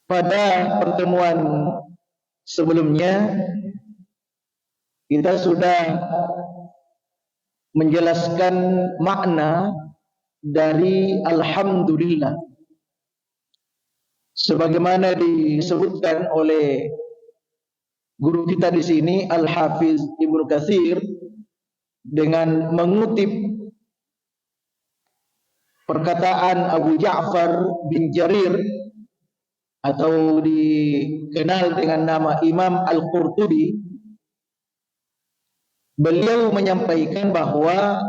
Pada pertemuan sebelumnya kita sudah menjelaskan makna dari alhamdulillah sebagaimana disebutkan oleh guru kita di sini Al-Hafiz Ibnu Katsir dengan mengutip perkataan Abu Ja'far bin Jarir atau dikenal dengan nama Imam Al-Qurtubi. Beliau menyampaikan bahwa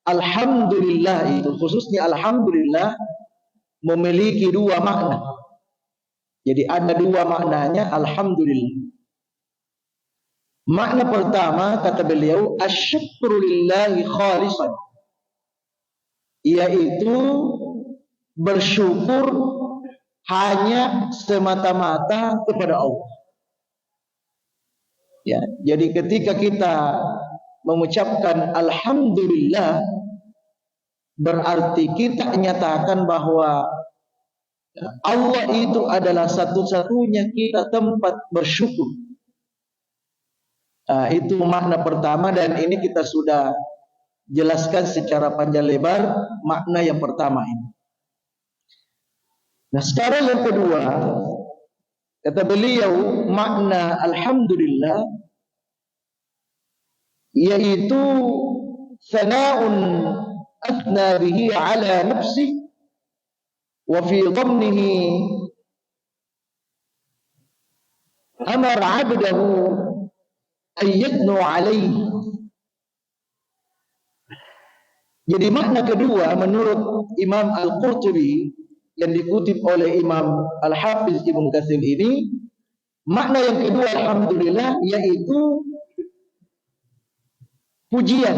alhamdulillah itu, khususnya alhamdulillah, memiliki dua makna. Jadi ada dua maknanya alhamdulillah. Makna pertama kata beliau asyukru lillahi khalisan, yaitu bersyukur hanya semata-mata kepada Allah. Ya, jadi ketika kita mengucapkan alhamdulillah, berarti kita nyatakan bahwa Allah itu adalah satu-satunya kita tempat bersyukur. Itu makna pertama, dan ini kita sudah jelaskan secara panjang lebar makna yang pertama ini. Nah, sekarang yang kedua, kata beliau makna alhamdulillah yaitu sana'un athna bihi ala nafsi wa fi dhamnihi amar 'abdahu an yadnu 'alaihi. Jadi makna kedua menurut Imam Al-Qurtubi yang dikutip oleh Imam Al-Hafiz Ibnu Katsir ini, makna yang kedua alhamdulillah yaitu pujian.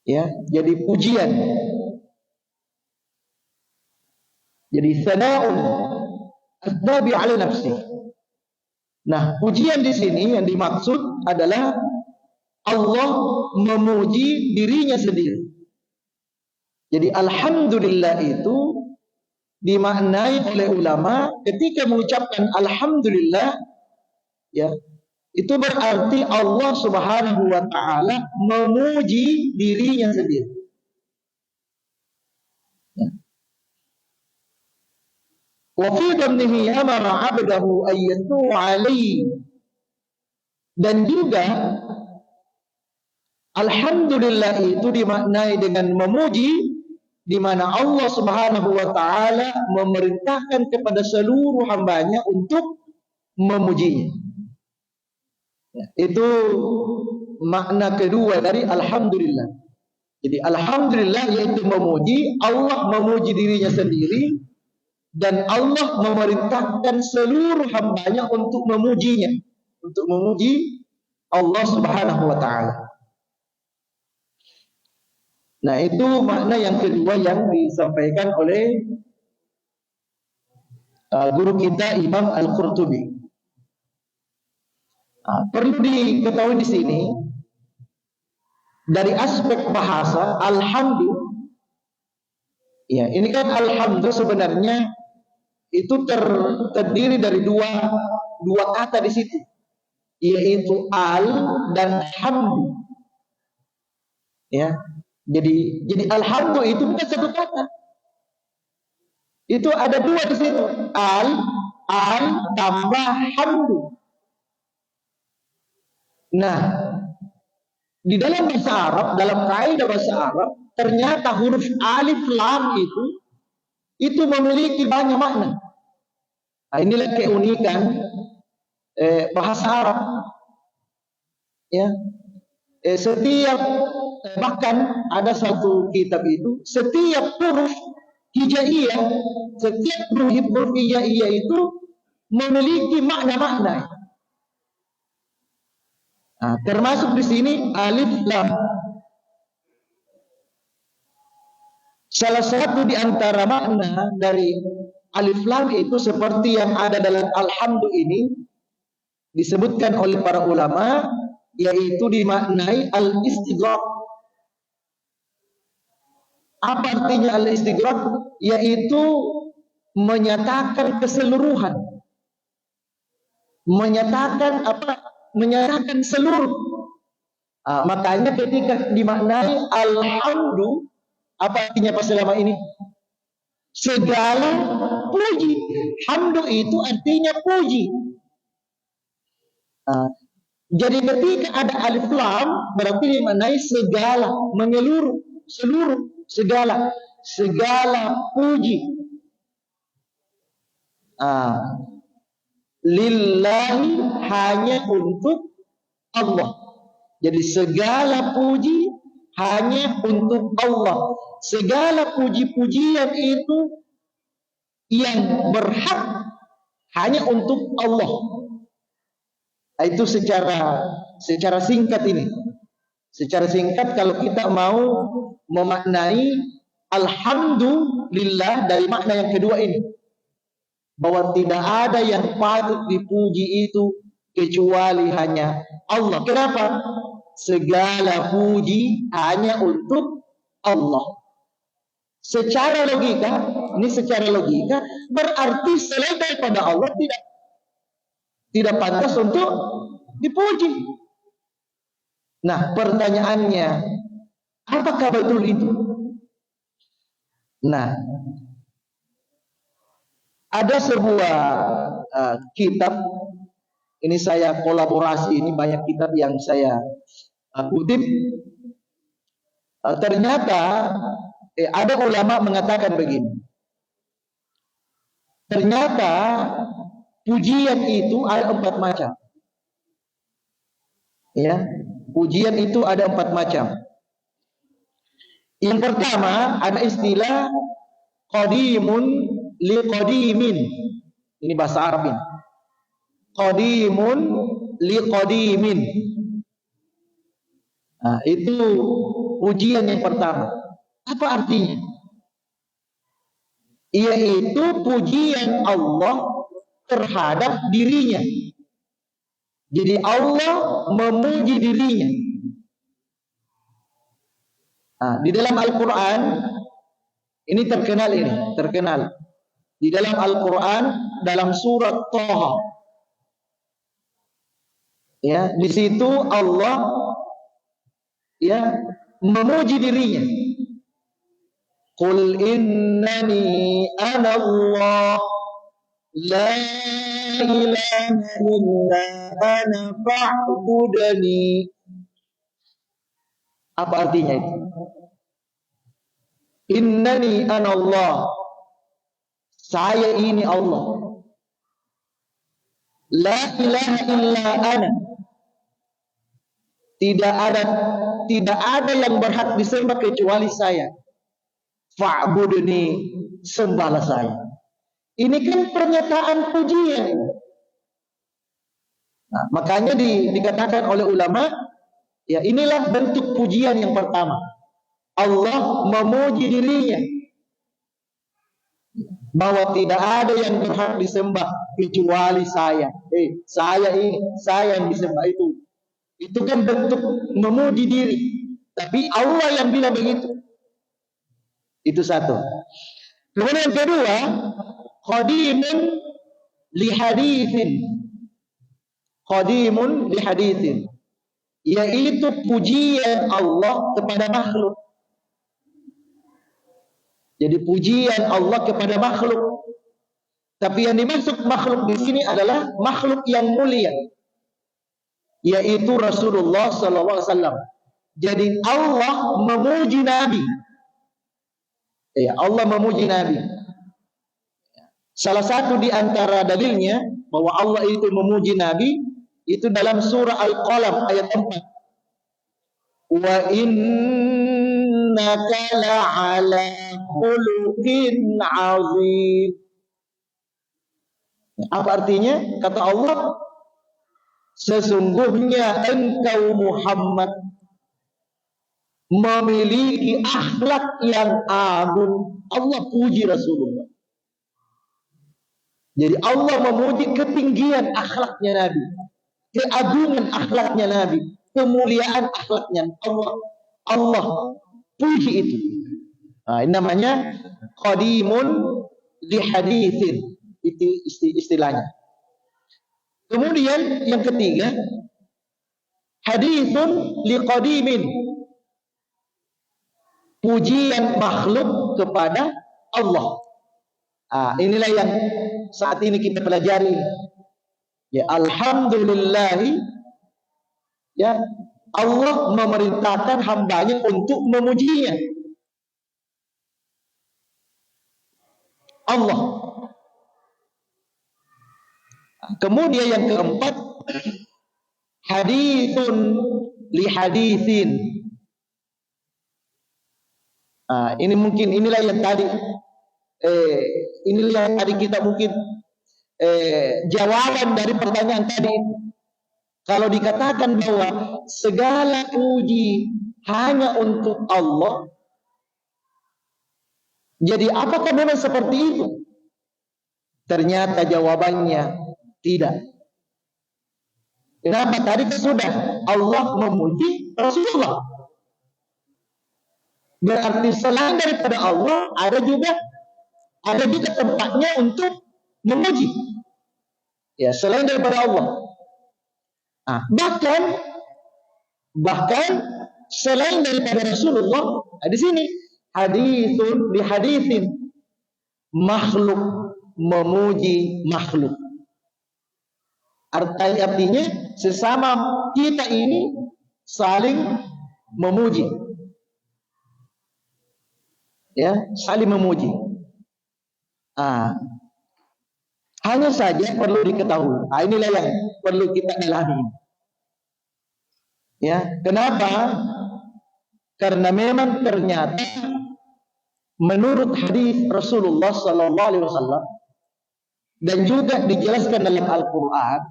Ya, jadi pujian. Jadi sana'un asbabi 'ala nafsi. Nah, pujian di sini yang dimaksud adalah Allah memuji dirinya sendiri. Jadi alhamdulillah itu dimaknai oleh ulama ketika mengucapkan alhamdulillah, ya, itu berarti Allah Subhanahu wa taala memuji dirinya sendiri. Wa fi dhamnihi amara 'abdahu an yatu 'alaihi. Dan juga alhamdulillah itu dimaknai dengan memuji, di mana Allah Subhanahu wa taala memerintahkan kepada seluruh hambanya untuk memujinya. Itu makna kedua dari alhamdulillah. Jadi alhamdulillah yaitu memuji, Allah memuji dirinya sendiri, dan Allah memerintahkan seluruh hambanya untuk memujinya, untuk memuji Allah Subhanahu wa taala. Nah, itu makna yang kedua yang disampaikan oleh guru kita Imam Al-Qurtubi. Perlu diketahui di sini dari aspek bahasa alhamdulillah. Ya, ini kan alhamdulillah sebenarnya itu terdiri dari dua kata di situ, yaitu al dan hamdu. Ya. Jadi alhamdulillah itu bukan satu kata. Itu ada dua di situ. Al tambah hamdu. Nah, di dalam bahasa Arab, dalam kaidah bahasa Arab, ternyata huruf alif lam itu memiliki banyak makna. Nah, inilah keunikan bahasa Arab. Ya. Setiap bahkan ada satu kitab itu, setiap huruf hijaiyah, setiap huruf hijaiyah itu memiliki makna-makna. Nah, termasuk di sini alif lam. Salah satu di antara makna dari alif lam itu seperti yang ada dalam alhamdulillah ini disebutkan oleh para ulama, yaitu dimaknai al-istighraq. Apa artinya al-istighraq? Yaitu menyatakan keseluruhan, menyatakan apa? Menyatakan seluruh. Makanya ketika dimaknai alhamdu, apa artinya pas selama ini? Segala puji. Hamdu itu artinya puji. Jadi ketika ada alif lam berarti dimaknai segala, menyeluruh, seluruh, segala, segala puji. Lillahi, hanya untuk Allah. Jadi segala puji hanya untuk Allah. Segala puji-pujian itu yang berhak hanya untuk Allah. Itu secara singkat ini. Secara singkat kalau kita mau memaknai alhamdulillah dari makna yang kedua ini, bahwa tidak ada yang patut dipuji itu kecuali hanya Allah. Kenapa? Segala puji hanya untuk Allah. Secara logika berarti selain daripada Allah tidak pantas untuk dipuji. Nah, pertanyaannya, apakah betul itu? Nah, ada sebuah kitab, ini saya kolaborasi, ini banyak kitab yang saya kutip. Ternyata ada ulama mengatakan begini. Ternyata pujian itu ada 4 macam. Ya, pujian itu ada 4 macam. Yang pertama ada istilah qadimun li qadimin. Ini bahasa Arab ini. Qadimun li qadimin. Itu pujian yang pertama. Apa artinya? Yaitu pujian Allah terhadap dirinya. Jadi Allah memuji dirinya. Di dalam Al-Quran ini terkenal. Di dalam Al-Quran dalam surat Thaha, ya, di situ Allah memuji dirinya. Qul innani ana Allah la ilaha illa ana fa'budani. Apa artinya itu? Innani ana Allah, saya ini Allah. La ilaha illa ana, tidak ada yang berhak disembah kecuali saya. Fa'budni, sembahlah saya. Ini kan pernyataan pujian. Makanya dikatakan oleh ulama, ya inilah bentuk pujian yang pertama. Allah memuji dirinya bahwa tidak ada yang berhak disembah kecuali saya. Saya yang disembah itu. Itu kan bentuk memuji diri. Tapi Allah yang bilang begitu. Itu satu. Kemudian yang kedua, qadimun li haditsin. Qadimun li haditsin, yaitu pujian Allah kepada makhluk. Jadi pujian Allah kepada makhluk. Tapi yang dimaksud makhluk di sini adalah makhluk yang mulia, yaitu Rasulullah SAW. Jadi Allah memuji Nabi. Allah memuji Nabi. Salah satu di antara dalilnya bahwa Allah itu memuji Nabi itu dalam surah Al-Qalam ayat 4. Wa innaka la'ala khuluqin 'azim. Apa artinya? Kata Allah, sesungguhnya engkau Muhammad memiliki akhlak yang agung. Allah puji Rasulullah. Jadi Allah memuji ketinggian akhlaknya Nabi, keagungan akhlaknya Nabi, kemuliaan akhlaknya Allah puji itu. Ini namanya qadimun li haditsin, itu istilahnya. Kemudian yang ketiga, haditsun li qadimin, pujian makhluk kepada Allah. Inilah yang saat ini kita pelajari. Ya, alhamdulillahi, ya, Allah memerintahkan hambanya untuk memujinya. Allah. Kemudian yang keempat, haditsun li haditsin. Inilah yang tadi kita mungkin jawaban dari pertanyaan tadi. Kalau dikatakan bahwa segala puji hanya untuk Allah, jadi apakah memang seperti itu? Ternyata jawabannya tidak. Kenapa? Tadi sudah Allah memuji Rasulullah. Berarti selain daripada Allah ada juga tempatnya untuk memuji. Ya, selain daripada Allah. Bahkan selain daripada Rasulullah, di sini haditsun li haditsin, makhluk memuji makhluk. Artinya sesama kita ini saling memuji. Ya, saling memuji. Hanya saja perlu diketahui. Inilah yang perlu kita dalami. Ya, kenapa? Karena memang ternyata menurut hadis Rasulullah sallallahu alaihi wasallam dan juga dijelaskan dalam Al-Qur'an,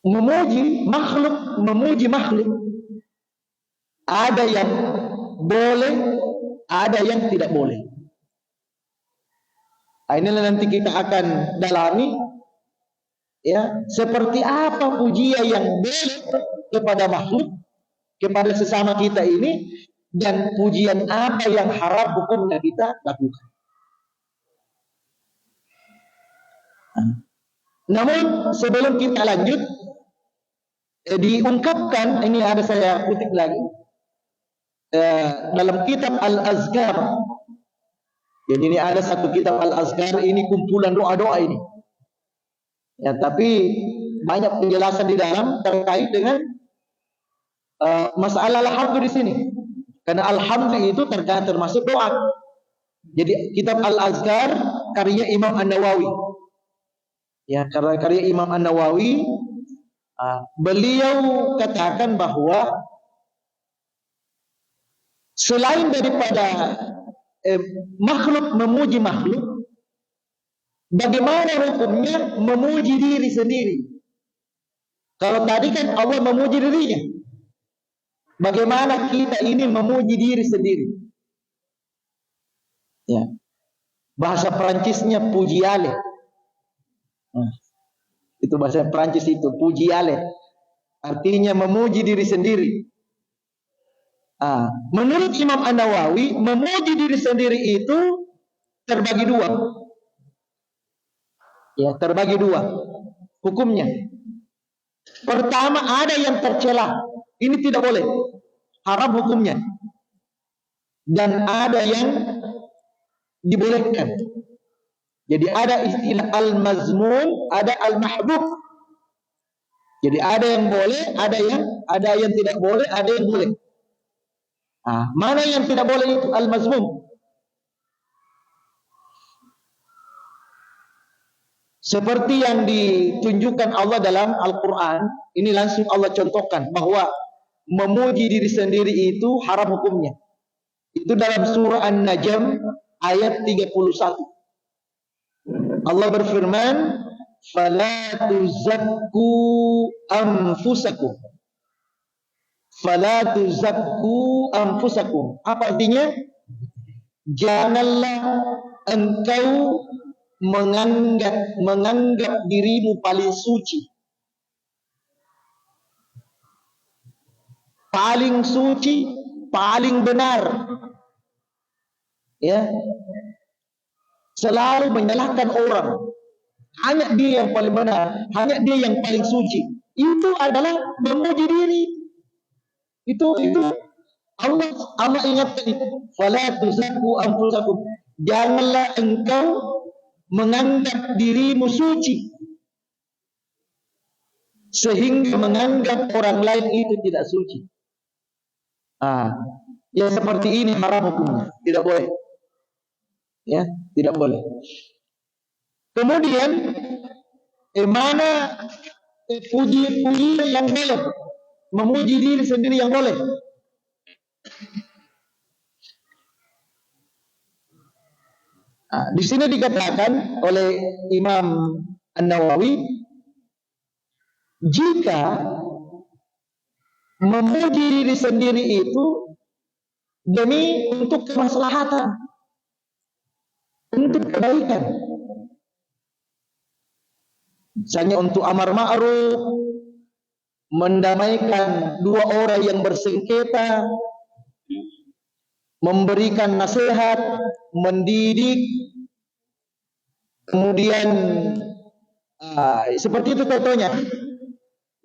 memuji makhluk ada yang boleh, ada yang tidak boleh. Inilah nanti kita akan dalami, ya, seperti apa pujian yang boleh kepada makhluk, kepada sesama kita ini, dan pujian apa yang haram hukumnya kita lakukan. Namun sebelum kita lanjut, diungkapkan, ini ada saya kutip lagi dalam kitab Al-Azkar. Jadi ini ada satu kitab Al-Azkar, ini kumpulan doa-doa ini. Ya, tapi banyak penjelasan di dalam terkait dengan masalah alhamdulillah di sini. Karena alhamdulillah itu termasuk doa. Jadi kitab Al-Azkar karya Imam An-Nawawi. Ya, karya Imam An-Nawawi, beliau katakan bahwa selain daripada makhluk memuji makhluk, bagaimana hukumnya memuji diri sendiri? Kalau tadi kan Allah memuji dirinya, bagaimana kita ini memuji diri sendiri? Ya, bahasa Perancisnya pujiale. Itu bahasa Perancis itu, pujiale, artinya memuji diri sendiri. Menurut Imam An-Nawawi, memuji diri sendiri itu terbagi dua. Ya, terbagi dua hukumnya. Pertama, ada yang tercela, ini tidak boleh, haram hukumnya. Dan ada yang dibolehkan. Jadi ada istilah al-mazmum, ada al-mahbub. Jadi ada yang boleh, ada yang tidak boleh, ada yang boleh. Mana yang tidak boleh itu al-mazmum? Seperti yang ditunjukkan Allah dalam Al-Quran, ini langsung Allah contohkan bahwa memuji diri sendiri itu haram hukumnya. Itu dalam surah An-Najm ayat 31. Allah berfirman, "Fala tuzakku anfusakum." Fala tuzakku anfusakum. Apa artinya? Janganlah engkau menganggap dirimu paling suci. Paling suci paling benar. Ya, selalu menyalahkan orang. Hanya dia yang paling benar, hanya dia yang paling suci. Itu adalah memuji diri. Itu Allah ingatkan itu. Fala tuzakku anfusakum. Janganlah engkau menganggap dirimu suci sehingga menganggap orang lain itu tidak suci. Yang seperti ini haram hukumnya, tidak boleh. Ya, tidak boleh. Kemudian mana puji yang boleh, memuji diri sendiri yang boleh. Di sini dikatakan oleh Imam An-Nawawi, jika memuji diri sendiri itu demi untuk kemaslahatan, untuk kebaikan, misalnya untuk amar ma'ruf, mendamaikan dua orang yang bersengketa, memberikan nasihat, mendidik, kemudian seperti itu contohnya.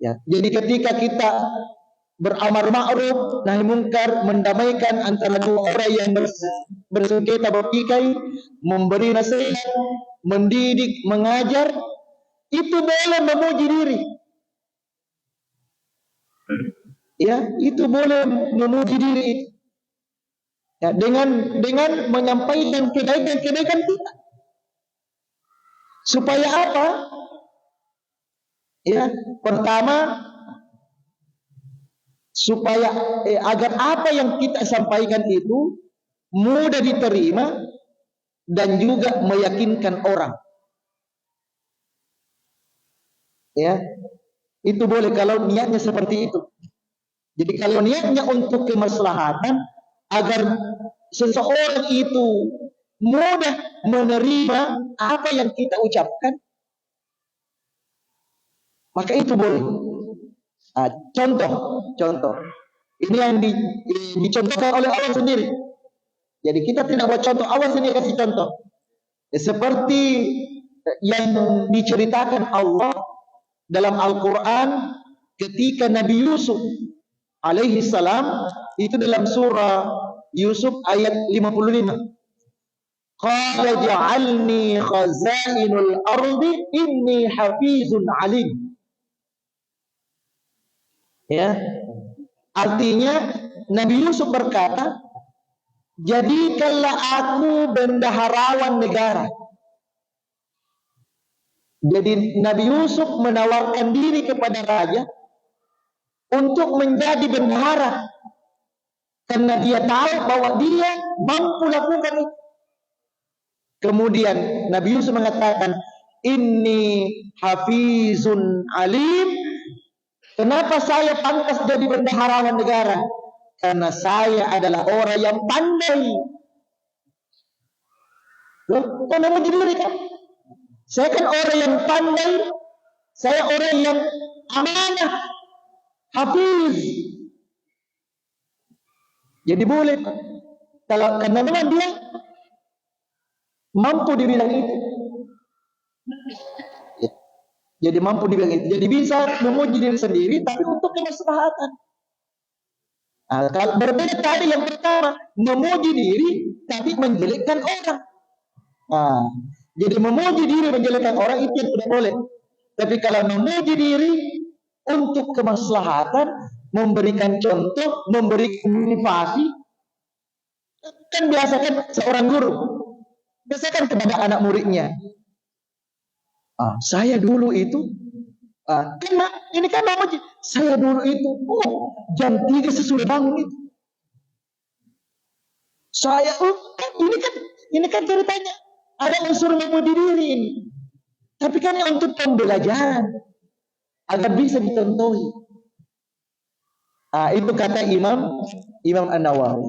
Ya, jadi ketika kita beramar ma'ruf nahi mungkar, mendamaikan antara dua orang yang bersengketa, bertikai, memberi nasihat, mendidik, mengajar, itu boleh memuji diri. Ya, itu boleh memuji diri. Ya, dengan menyampaikan kebaikan kita. Supaya apa? Ya, pertama, supaya agar apa yang kita sampaikan itu mudah diterima dan juga meyakinkan orang. Ya, itu boleh kalau niatnya seperti itu. Jadi kalau niatnya untuk kemaslahatan agar seseorang itu mudah menerima apa yang kita ucapkan, maka itu boleh. Contoh. Ini yang dicontohkan oleh Allah sendiri. Jadi kita tidak buat contoh, Allah sendiri kasih contoh. Seperti yang diceritakan Allah dalam Al-Quran ketika Nabi Yusuf alaihi salam, itu dalam surah Yusuf ayat 55. Qala ja'alni khazainul ardi inni hafizun alim. Ya, artinya Nabi Yusuf berkata, jadikanlah aku bendaharawan negara. Jadi Nabi Yusuf menawarkan diri kepada raja untuk menjadi bendahara, karena dia tahu bahwa dia mampu lakukan itu. Kemudian Nabi Yusuf mengatakan, inni hafizun alim. Kenapa saya pantas jadi bendaharawan negara? Karena saya adalah orang yang pandai. Loh, kok nama diri kan? Saya kan orang yang pandai, saya orang yang amanah, hafiz. Jadi boleh, kalau karena memang dia mampu dibilang itu. Jadi mampu dibilang itu. Jadi bisa memuji diri sendiri, tapi untuk kemaslahatan. Kalau berbeda tadi yang pertama, memuji diri tapi menjelekkan orang. Jadi memuji diri menjelekkan orang itu yang tidak boleh. Tapi kalau memuji diri untuk kemaslahatan, memberikan contoh, memberikan motivasi, kan biasakan seorang guru biasakan kepada anak muridnya. Saya dulu itu, ini kan memuji. Saya dulu itu, jam 3 sesudah bangun itu. Saya, ini kan ceritanya. Ada unsur memuji diri ini. Tapi kan untuk pembelajaran agar bisa dicontohi. Itu kata Imam An-Nawawi.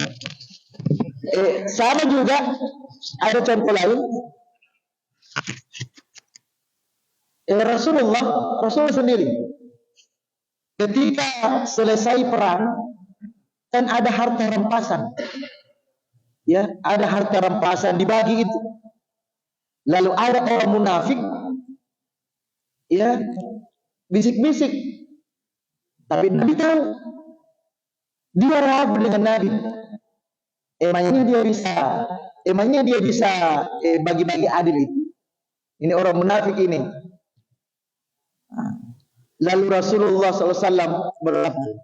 Sama juga ada contoh lain. Rasulullah sendiri ketika selesai perang kan ada harta rampasan. Ya, ada harta rampasan dibagi itu. Lalu ada orang munafik, ya, bisik-bisik. Tapi Nabi tahu, dia ragu dengan Nabi. Emangnya dia bisa bagi-bagi adil itu. Ini orang munafik ini. Lalu Rasulullah SAW berlaku.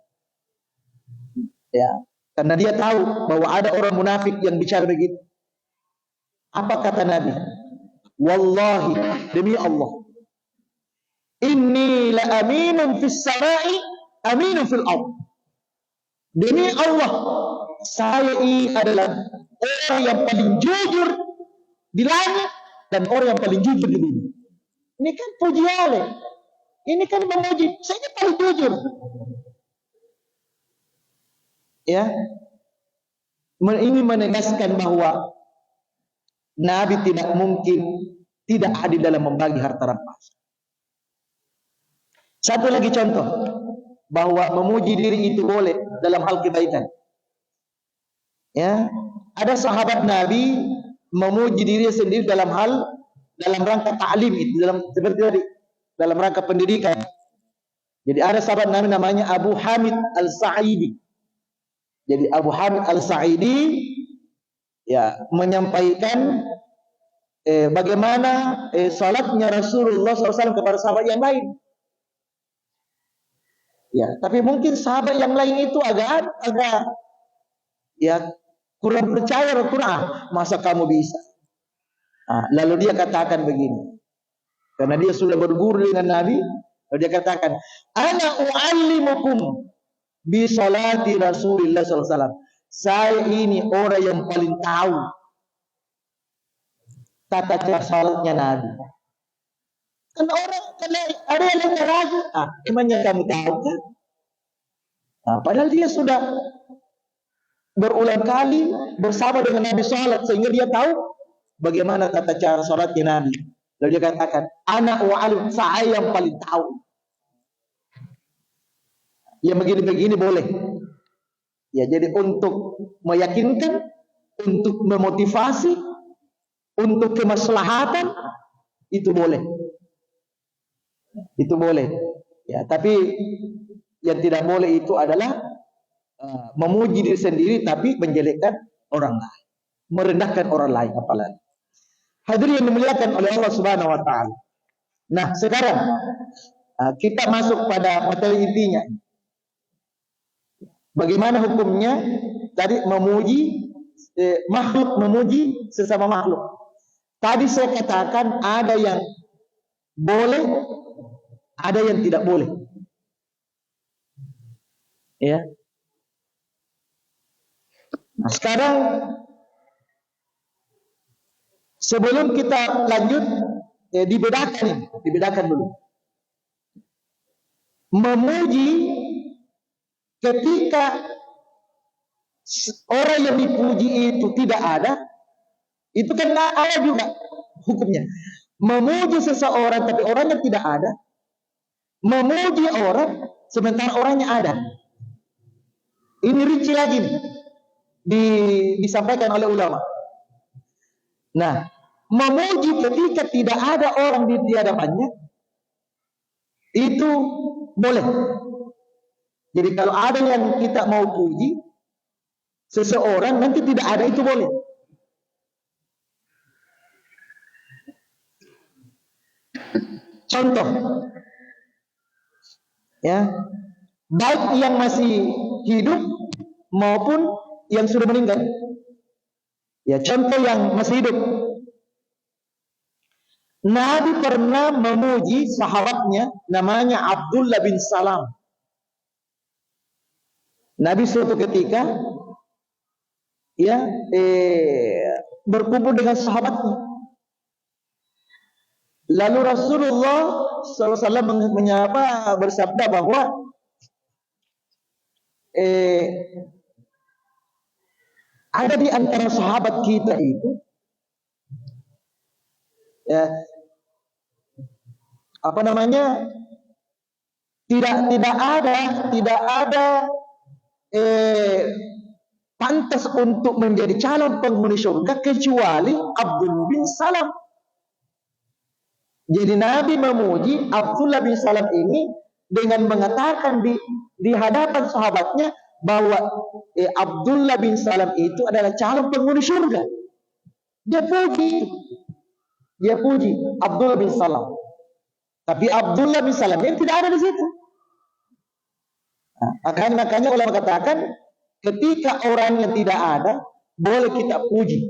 Ya, karena dia tahu bahwa ada orang munafik yang bicara begitu. Apa kata Nabi? Wallahi, demi Allah, inni la aminun fis samai, aminun fil ardh. Demi Allah, saya ini adalah orang yang paling jujur di langit dan orang yang paling jujur di bumi. Ini kan puji Allah. Ini kan memuji, saya ini paling jujur. Ya, ini menegaskan bahwa Nabi tidak mungkin tidak adil dalam membagi harta rampasan. Satu lagi contoh bahwa memuji diri itu boleh dalam hal kebaikan. Ya, ada sahabat Nabi memuji diri sendiri dalam rangka ta'lim itu, seperti tadi, dalam rangka pendidikan. Jadi ada sahabat Nabi namanya Abu Hamid Al-Sa'idi. Jadi Abu Hamid Al-Sa'idi ya menyampaikan bagaimana salatnya Rasulullah SAW kepada sahabat yang lain. Ya, tapi mungkin sahabat yang lain itu agak ya kurang percaya Al-Quran. Masa kamu bisa? Lalu dia katakan begini, karena dia sudah berguru dengan Nabi. Lalu dia katakan, ana u'allimukum bi salati Rasulullah SAW. Saya ini orang yang paling tahu tata cara salatnya Nabi. Kan ada yang ragu. Emangnya kamu tahu kan? Padahal dia sudah berulang kali bersama dengan Nabi salat sehingga dia tahu bagaimana tata cara salatnya Nabi. Lalu dia katakan, ana wa'alim, saya yang paling tahu. Ya begini-begini boleh. Ya, jadi untuk meyakinkan, untuk memotivasi, untuk kemaslahatan, itu boleh. Itu boleh. Ya, tapi yang tidak boleh itu adalah memuji diri sendiri tapi menjelekkan orang lain, merendahkan orang lain apalagi. Hadirin yang dimuliakan oleh Allah Subhanahu wa taala. Nah, sekarang kita masuk pada materi intinya. Bagaimana hukumnya? Tadi memuji makhluk, memuji sesama makhluk. Tadi saya katakan ada yang boleh, ada yang tidak boleh. Ya. Nah, sekarang sebelum kita lanjut, dibedakan dulu. Memuji ketika orang yang dipuji itu tidak ada, itu kan ada juga hukumnya. Memuji seseorang tapi orangnya tidak ada, memuji orang sementara orangnya ada. Ini rinci lagi nih, disampaikan oleh ulama. Nah, memuji ketika tidak ada orang di hadapannya itu boleh. Jadi kalau ada yang kita mau puji seseorang nanti tidak ada, itu boleh. Contoh, ya, baik yang masih hidup maupun yang sudah meninggal. Ya, contoh yang masih hidup. Nabi pernah memuji sahabatnya namanya Abdullah bin Salam. Nabi suatu ketika ya berkumpul dengan sahabatnya. Lalu Rasulullah SAW bersabda bahwa ada di antara sahabat kita itu ya, tidak ada eh, pantas untuk menjadi calon penghuni surga kecuali Abdul bin Salam. Jadi Nabi memuji Abdullah bin Salam ini dengan mengatakan di hadapan sahabatnya bahwa Abdullah bin Salam itu adalah calon penghuni surga. Dia puji Abdullah bin Salam. Tapi Abdullah bin Salam ini tidak ada di situ. Makanya ulama katakan ketika orang yang tidak ada boleh kita puji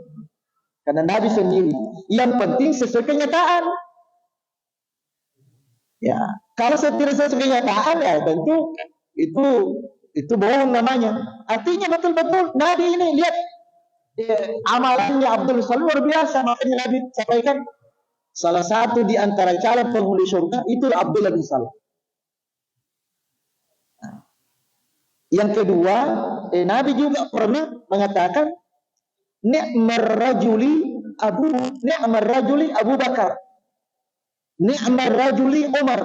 karena Nabi sendiri. Yang penting sesuai kenyataan. Ya, kalau tidak sesuai kenyataan ya tentu itu bohong namanya. Artinya betul-betul Nabi ini lihat amalannya Abdul Salam luar biasa. Makanya Nabi sampaikan salah satu di antara calon penghuni surga itu Abdullah bin Salam. Yang kedua, Nabi juga pernah mengatakan ni'mar rajuli Abu Bakar, ni'mar rajuli Umar.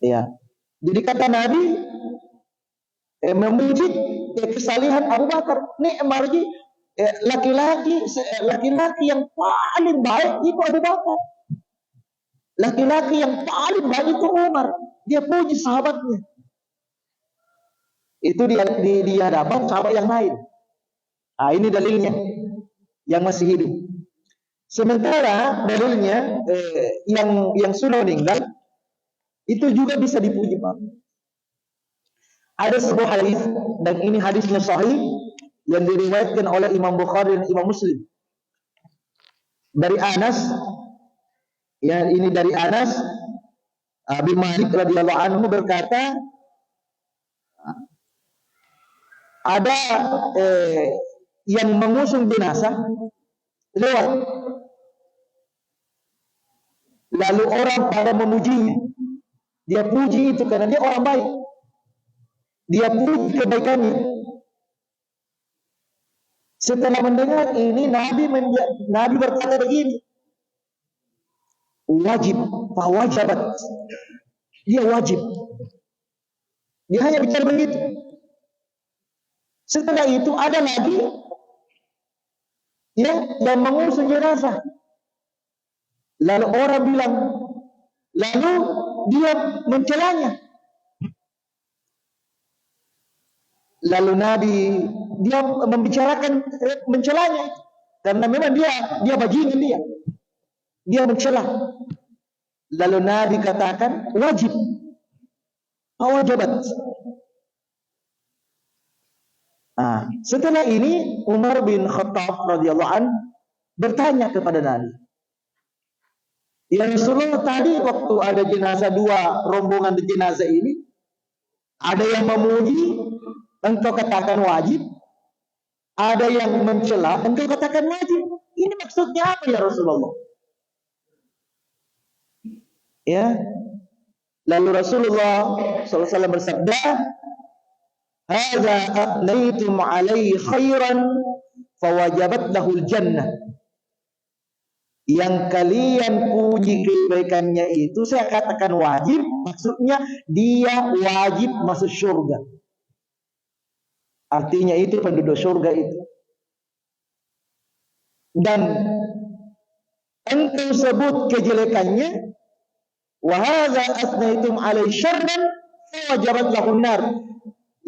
Ya. Jadi kata Nabi memuji kesalihan Abu Bakar, ni'mar laki-laki yang paling baik itu Abu Bakar. Laki-laki yang paling baik itu Umar. Dia puji sahabatnya. Itu di hadapan sahabat yang lain. Ini dalilnya yang masih hidup. Sementara dalilnya yang sudah meninggal itu juga bisa dipuji, Pak. Ada sebuah hadis dan ini hadisnya sahih yang diriwayatkan oleh Imam Bukhari dan Imam Muslim. Dari Anas, ya ini dari Anas bin Malik radhiyallahu anhu berkata, ada yang mengusung jenazah lewat, lalu orang pada memujinya. Dia puji itu karena dia orang baik. Dia puji kebaikannya. Setelah mendengar ini Nabi berkata begini, wajib, fawajabat. Dia wajib. Dia hanya bicara begitu. Setelah itu ada lagi yang mengusung jenazah. Lalu orang bilang, lalu dia mencelanya. Lalu Nabi dia membicarakan mencelanya karena memang dia bajingan dia mencela. Lalu Nabi katakan wajib, wajibat. Setelah ini Umar bin Khattab radhiyallahu an bertanya kepada Nabi, ya Rasulullah, tadi waktu ada jenazah, dua rombongan jenazah ini, ada yang memuji, engkau katakan wajib, ada yang mencela, engkau katakan wajib. Ini maksudnya apa ya Rasulullah? Ya. Lalu Rasulullah SAW bersabda, "Hadza athnaytum alaihi khairan fawajabat lahul jannah." Yang kalian puji kebaikannya itu saya katakan wajib, maksudnya dia wajib masuk surga. Artinya itu penduduk surga itu. Dan engkau sebut kejelekannya, wa hadza athnaytum alaihi syarran fawajabat lahun nar.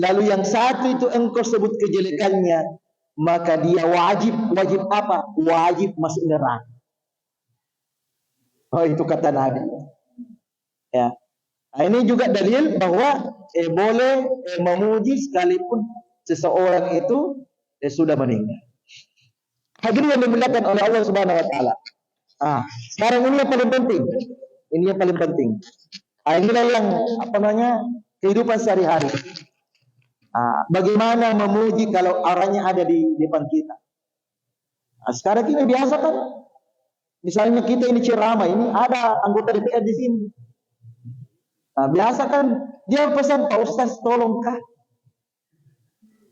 Lalu yang satu itu engkau sebut kejelekannya, maka dia wajib apa? Wajib masuk neraka. Oh, itu kata Nabi. Ya. Ini juga dalil bahwa boleh memuji sekalipun seseorang itu sudah meninggal. Hadirin yang dimuliakan oleh Allah Subhanahu wa taala. Sekarang ini yang paling penting. Ini yang paling penting. Inilah yang kehidupan sehari-hari. Bagaimana memuji kalau orangnya ada di depan kita. Sekarang kita biasa kan, misalnya kita ini ceramah, ini ada anggota DPR di sini. Biasa kan dia pesan, Pak Ustaz tolong kah?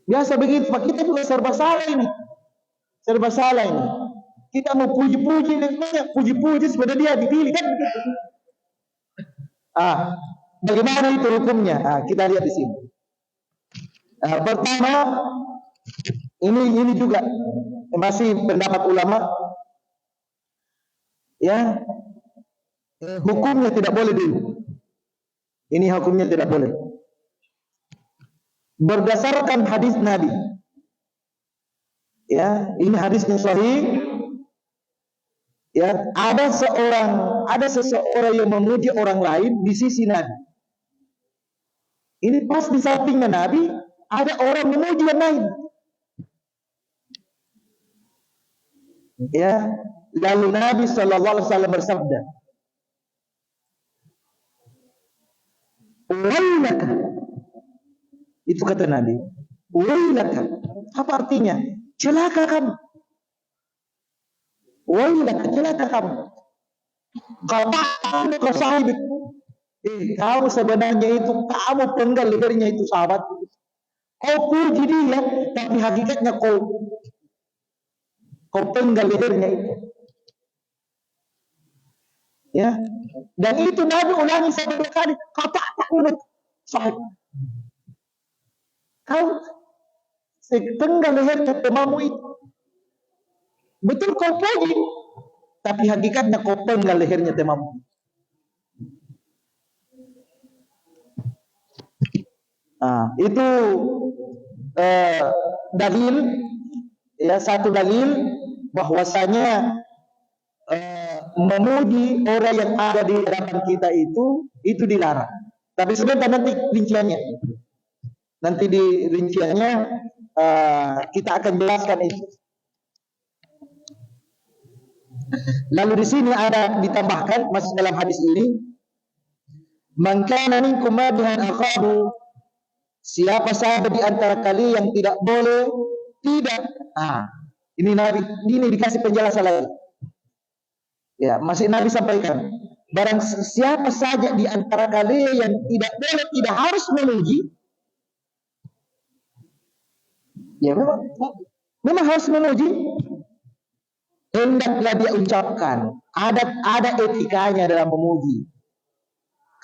Biasa begitu, Pak, kita juga serba salah ini. Kita mau puji-puji, puji-puji sebenarnya dia dipilih kan? Bagaimana itu hukumnya? Kita lihat di sini. Pertama, ini juga masih pendapat ulama, ya, hukumnya tidak boleh dulu. Ini hukumnya tidak boleh. Berdasarkan hadis Nabi, ya, ini hadisnya sahih. Ya, ada seseorang yang memuji orang lain di sisi Nabi. Ini pas di sampingnya Nabi, ada orang memuji yang lain. Ya, lalu Nabi Shallallahu Alaihi Wasallam bersabda, "Wailaka." Itu kata Nabi. "Wailaka." Apa artinya? Celaka kamu. Wailaka, celaka kamu. Kau sahib. Kamu sebenarnya itu kamu penggal lehernya itu sahabat. Kau puji dia, tapi hakikatnya kau penggal lehernya itu. Ya, dan itu Nabi ulangi 1 kali. Kata ulut sahib. Kau penggal lehernya temanmu itu. Betul kau puji, tapi hakikatnya kau penggal lehernya temanmu. Itu dalil, ya, satu dalil bahwasanya memuji orang yang ada di hadapan kita itu dilarang. Tapi sebentar nanti rinciannya. Nanti di rinciannya kita akan jelaskan itu. Lalu di sini ada ditambahkan masih dalam hadis ini, "Man kana minkum madihan akhahu." Siapa sahabat di antara kalian yang tidak boleh tidak. Ini Nabi, ini dikasih penjelasan lain. Ya, masih Nabi sampaikan. Barang siapa saja di antara kalian yang tidak boleh, tidak harus memuji. Ya, memang harus memuji. Hendaklah dia ucapkan. Ada etikanya dalam memuji.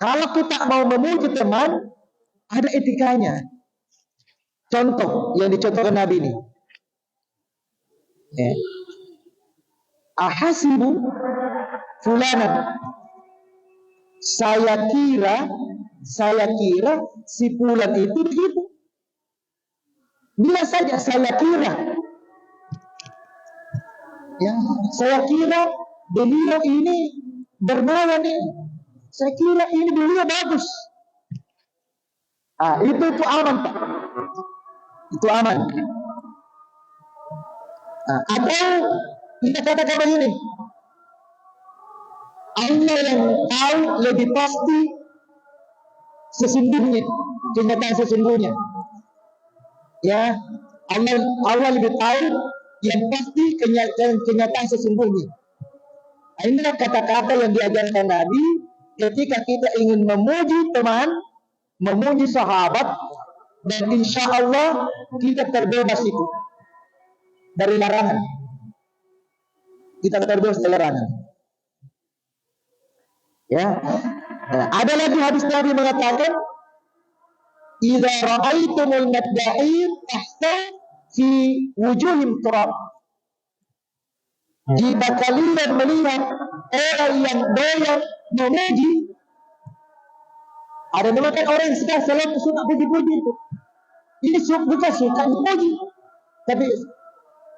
Kalau kita mau memuji teman, ada etikanya. Contoh yang dicontohkan Nabi ini. Ahasibu fulanan. Saya kira si fulan itu begitu. Bila saja saya kira. Ya, saya kira beliau ini dermawan nih. Saya kira ini beliau bagus. Itu aman, Pak. Itu aman. Atau kita katakan begini, Allah yang tahu lebih pasti sesungguhnya, kenyataan sesungguhnya. Ya, Allah lebih tahu yang pasti kenyataan sesungguhnya. Inilah kata-kata yang diajarkan Nabi ketika kita ingin memuji teman, memuji sahabat, dan insya Allah kita terbebas itu dari larangan. Kita terbebas dari larangan. Ya, ada lagi hadis Nabi mengatakan, "Idza ra'aitumul madda'in tahta fi wujuhim turab." Jika kalian melihat orang yang doyan memuji, ada mengatakan orang yang selalu suka puji-puji itu. Ini bukan suka memuji, tapi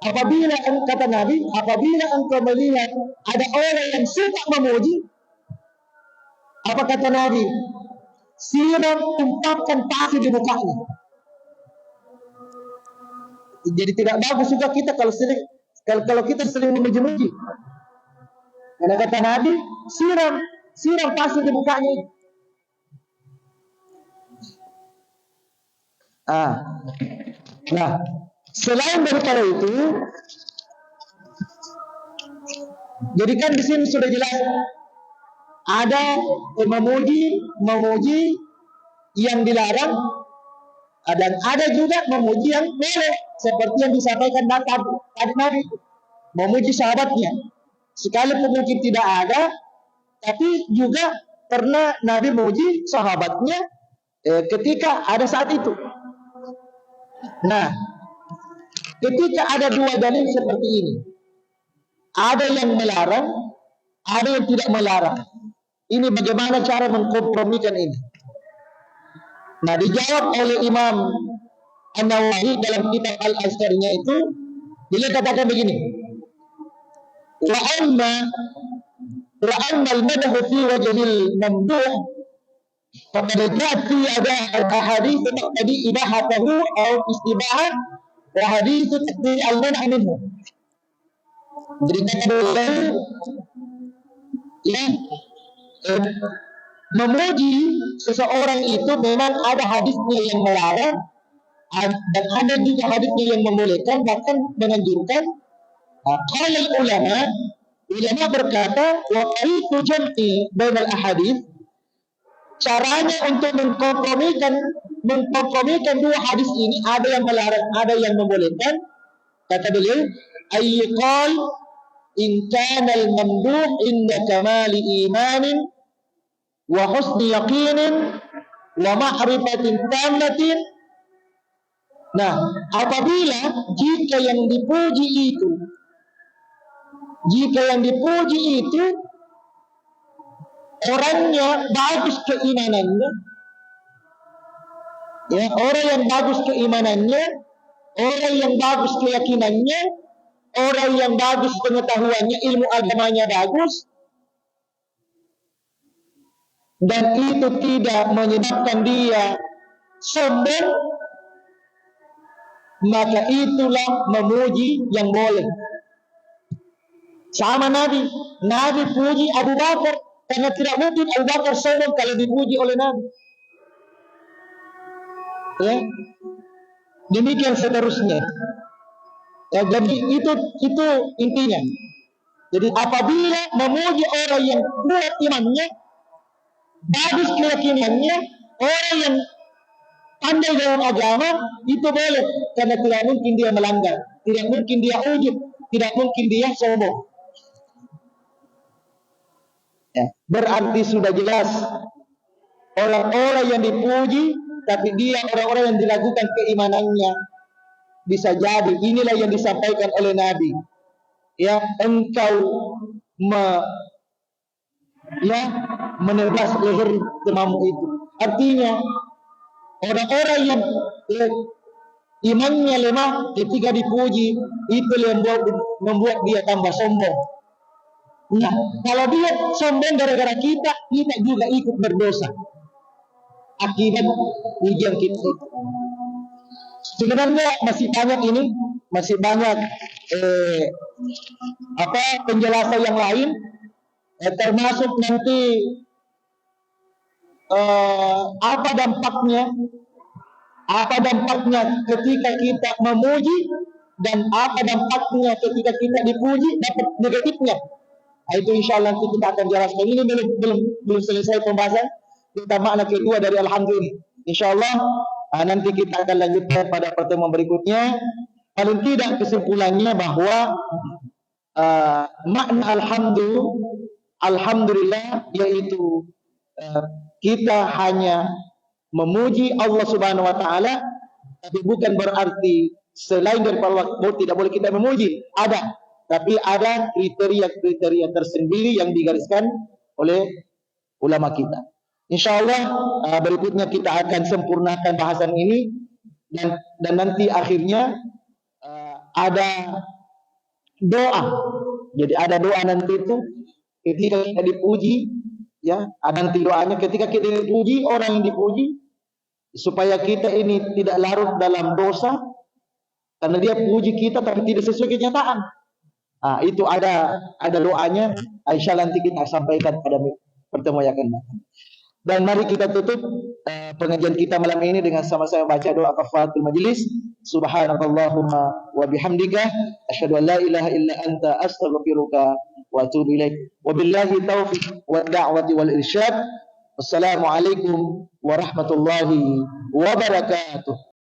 apabila kata Nabi, apabila engkau melihat ada orang yang suka memuji, apa kata Nabi? Siram tumpahkan pasir di mukanya. Jadi tidak bagus juga kita kalau kita sering memuji-muji. Karena kata Nabi, siram pasir di mukanya. Nah, selain daripada itu, jadi kan di sini sudah jelas ada memuji yang dilarang, dan ada juga memuji yang boleh, seperti yang disampaikan tadi Nabi. memuji sahabatnya. Sekalipun mungkin tidak ada, tapi juga pernah Nabi memuji sahabatnya ketika ada saat itu. Nah, ketika ada dua dalil seperti ini, ada yang melarang, ada yang tidak melarang. Ini bagaimana cara mengkompromikan ini? Nah, dijawab oleh Imam An-Nawawi dalam kitab Al-Azkarnya itu, dia katakan begini: wa amma al-madhu fi wajhil mamduh faqad ja'at fi ahadits taqdi ibahatahu aw istibahah wa hadits taqdi al-man' minhu. Jadi ya, memuji seseorang itu memang ada hadisnya yang melarang dan ada juga hadisnya yang membolehkan, bahkan menganjurkan. Kalau ulama berkata wa qaitu jam'i bainal ahadits, caranya untuk mengkompromikan dua hadis ini, ada yang melarang, ada yang membolehkan. Kata beliau, ayyqal in kana al-mamduh inda kamali imanin wa husni yaqinin wa ma'rifatin tammatin. Nah, apabila jika yang dipuji itu orangnya bagus keimanannya, ya, orang yang bagus keimanannya, orang yang bagus keyakinannya, orang yang bagus pengetahuannya, ilmu agamanya bagus, dan itu tidak menyebabkan dia sombong, maka itulah memuji yang boleh. Sama Nabi puji Abu Bakar, karena tidak mungkin Abu Bakar sombong kalau dipuji oleh Nabi. Ya, demikian seterusnya. Ya, jadi itu intinya. Jadi apabila memuji orang yang kuat imannya, bagus keyakinannya, orang yang pandai dalam agama, itu boleh, karena tidak mungkin dia melanggar, tidak mungkin dia ujub, tidak mungkin dia sombong. Ya, berarti sudah jelas orang-orang yang dipuji tapi dia orang-orang yang diragukan keimanannya, bisa jadi inilah yang disampaikan oleh Nabi. Ya, engkau menebas leher temamu itu. Artinya orang-orang yang imannya lemah ketika dipuji, itu yang membuat dia tambah sombong. Nah, kalau dia sombong gara-gara kita juga ikut berdosa akibat pujian kita. Sebenarnya masih banyak penjelasan yang lain, termasuk nanti apa dampaknya ketika kita memuji, dan apa dampaknya ketika kita dipuji, dapat negatifnya. Itu insyaallah nanti kita akan jelaskan. Ini belum selesai pembahasan kita makna kedua dari alhamdulillah. Insyaallah nanti kita akan lanjutkan pada pertemuan berikutnya. Paling tidak kesimpulannya bahwa makna alhamdulillah yaitu kita hanya memuji Allah Subhanahu wa taala, tapi bukan berarti selain daripada Allah tidak boleh kita memuji. Ada, tapi ada kriteria tersendiri yang digariskan oleh ulama kita. Insyaallah berikutnya kita akan sempurnakan bahasan ini, dan nanti akhirnya ada doa. Jadi ada doa nanti itu ketika kita dipuji, ya, ada nanti doanya ketika kita dipuji, orang yang dipuji, supaya kita ini tidak larut dalam dosa karena dia puji kita tapi tidak sesuai kenyataan. Itu ada doanya. Insyaallah nanti kita sampaikan pada pertemuan yang akan datang. Dan mari kita tutup pengajian kita malam ini dengan sama-sama baca doa kafaratul majelis. Subhanakallahumma wa bihamdika asyhadu an la ilaha illa anta astaghfiruka wa atubu ilaik. Wabillahi taufiq wad da'wati wal irsyad. Wassalamualaikum warahmatullahi wabarakatuh.